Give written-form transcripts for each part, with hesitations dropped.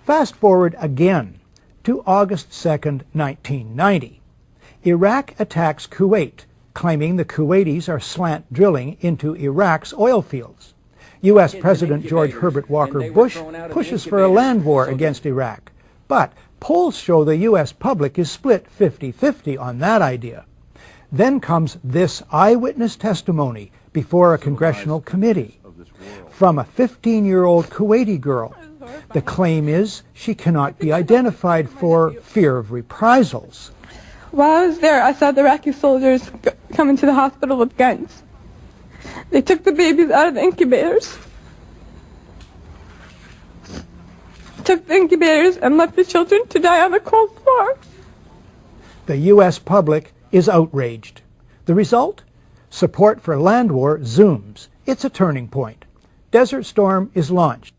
Fast forward again to August 2nd, 1990. Iraq attacks Kuwait, claiming the Kuwaitis are slant drilling into Iraq's oil fields. U.S. President George Herbert Walker Bush pushes for a land war against Iraq. But polls show the U.S. public is split 50-50 on that idea. Then comes this eyewitness testimony before a congressional committee from a 15-year-old Kuwaiti girl. The claim is she cannot be identified for fear of reprisals. While I was there, I saw the Iraqi soldiers come into the hospital with guns. They took the babies out of the incubators. Took the incubators and left the children to die on the cold floor. The U.S. public is outraged. The result? Support for land war zooms. It's a turning point. Desert Storm is launched.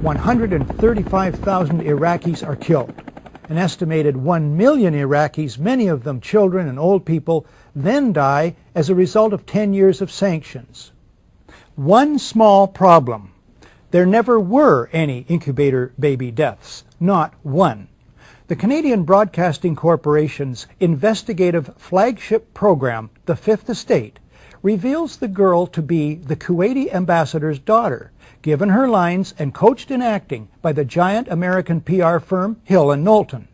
135,000 Iraqis are killed. An estimated 1 million Iraqis, many of them children and old people, then die as a result of 10 years of sanctions. One small problem. There never were any incubator baby deaths. Not one. The Canadian Broadcasting Corporation's investigative flagship program, The Fifth Estate, reveals the girl to be the Kuwaiti ambassador's daughter, given her lines and coached in acting by the giant American PR firm Hill & Knowlton.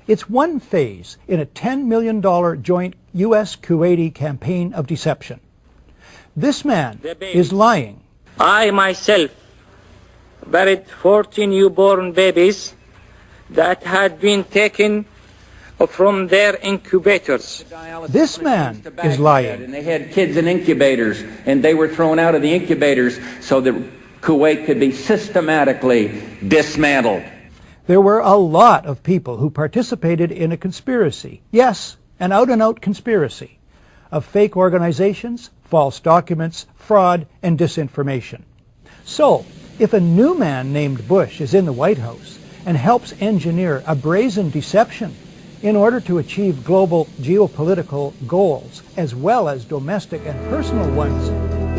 It's one phase in a $10 million joint U.S.-Kuwaiti campaign of deception. This man is lying. I myself buried 14 newborn babies that had been taken from their incubators. This man is lying. And they had kids in incubators, and they were thrown out of the incubators so that Kuwait could be systematically dismantled. There were a lot of people who participated in a conspiracy. Yes, an out-and-out conspiracy of fake organizations, false documents, fraud, and disinformation. So, if a new man named Bush is in the White House and helps engineer a brazen deception in order to achieve global geopolitical goals as well as domestic and personal ones,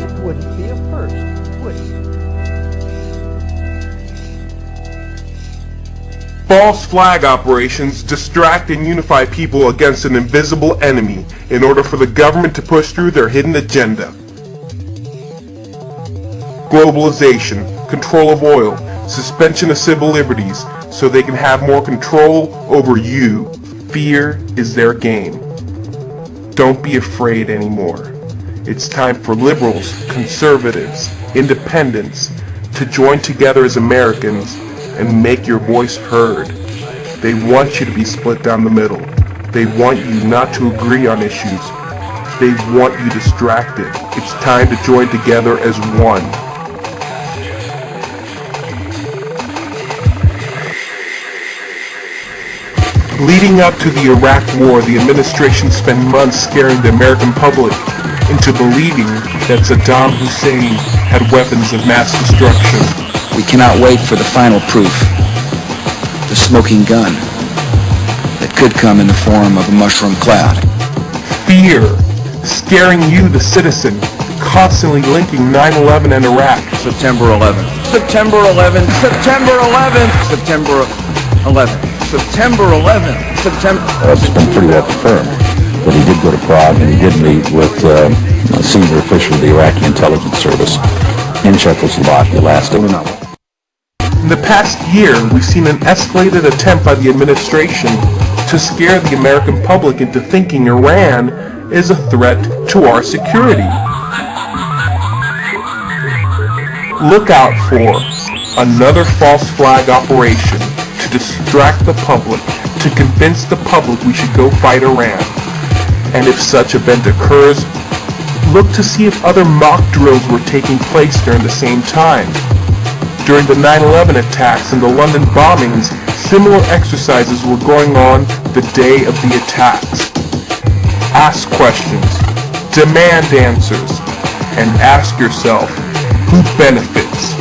it wouldn't be a first, would it? False flag operations distract and unify people against an invisible enemy in order for the government to push through their hidden agenda. Globalization, control of oil, suspension of civil liberties, so they can have more control over you. Fear is their game. Don't be afraid anymore. It's time for liberals, conservatives, independents to join together as Americans and make your voice heard. They want you to be split down the middle. They want you not to agree on issues. They want you distracted. It's time to join together as one. Leading up to the Iraq War, the administration spent months scaring the American public into believing that Saddam Hussein had weapons of mass destruction. We cannot wait for the final proof, the smoking gun that could come in the form of a mushroom cloud. Fear, scaring you, the citizen, constantly linking 9/11 and Iraq. September 11th. September 11th. September 11th. September 11th. September 11th. September. It's been pretty well confirmed that he did go to Prague and he did meet with a senior official of the Iraqi intelligence service in Czechoslovakia last overnight. In the past year, we've seen an escalated attempt by the administration to scare the American public into thinking Iran is a threat to our security. Look out for another false flag operation to distract the public, to convince the public we should go fight Iran. And if such event occurs, look to see if other mock drills were taking place during the same time. During the 9/11 attacks and the London bombings, similar exercises were going on the day of the attacks. Ask questions, demand answers, and ask yourself, who benefits?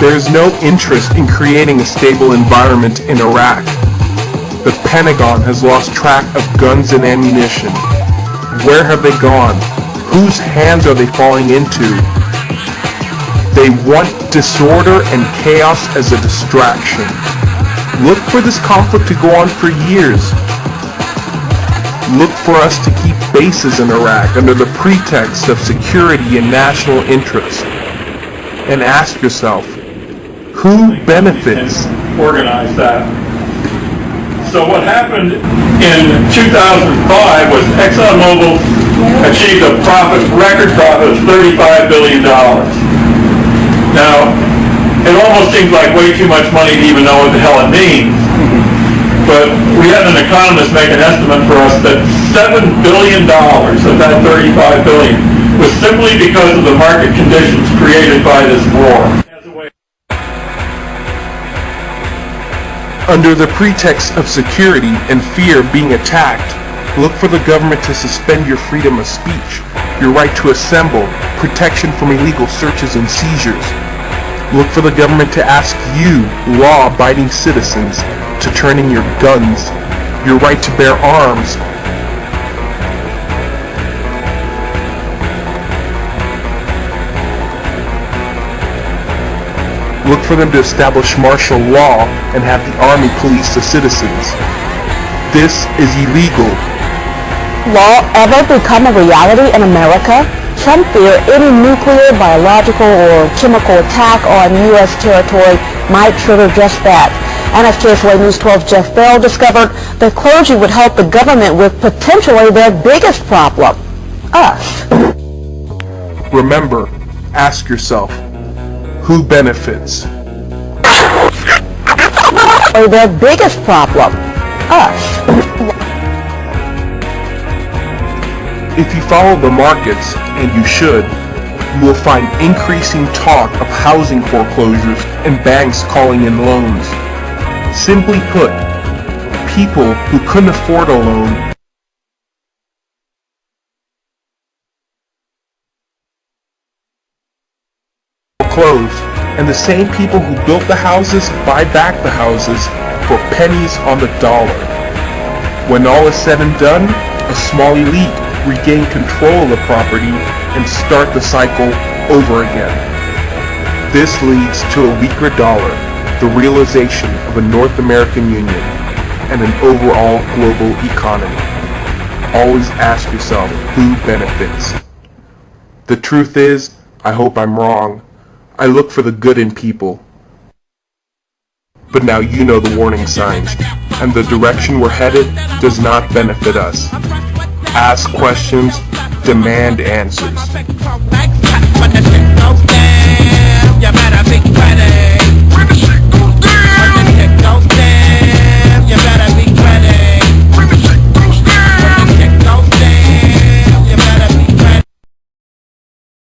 There is no interest in creating a stable environment in Iraq. The Pentagon has lost track of guns and ammunition. Where have they gone? Whose hands are they falling into? They want disorder and chaos as a distraction. Look for this conflict to go on for years. Look for us to keep bases in Iraq under the pretext of security and national interest. And ask yourself, who benefits? Organize that. So what happened in 2005 was ExxonMobil achieved a record profit of $35 billion. Now, it almost seems like way too much money to even know what the hell it means. But we had an economist make an estimate for us that $7 billion of that $35 billion was simply because of the market conditions created by this war. Under the pretext of security and fear of being attacked, look for the government to suspend your freedom of speech, your right to assemble, protection from illegal searches and seizures. Look for the government to ask you, law-abiding citizens, to turn in your guns, your right to bear arms. Look for them to establish martial law and have the army police the citizens. This is illegal. Law ever become a reality in America? Some fear any nuclear, biological, or chemical attack on U.S. territory might trigger just that. And as KSLA News 12's Jeff Bell discovered, the clergy would help the government with potentially their biggest problem, us. Remember, ask yourself, who benefits? Or their biggest problem, us. If you follow the markets, and you should, you will find increasing talk of housing foreclosures and banks calling in loans. Simply put, people who couldn't afford a loan foreclose, and the same people who built the houses buy back the houses for pennies on the dollar. When all is said and done, a small elite regain control of the property and start the cycle over again. This leads to a weaker dollar, the realization of a North American Union, and an overall global economy. Always ask yourself who benefits. The truth is, I hope I'm wrong. I look for the good in people. But now you know the warning signs, and the direction we're headed does not benefit us. Ask questions, demand answers.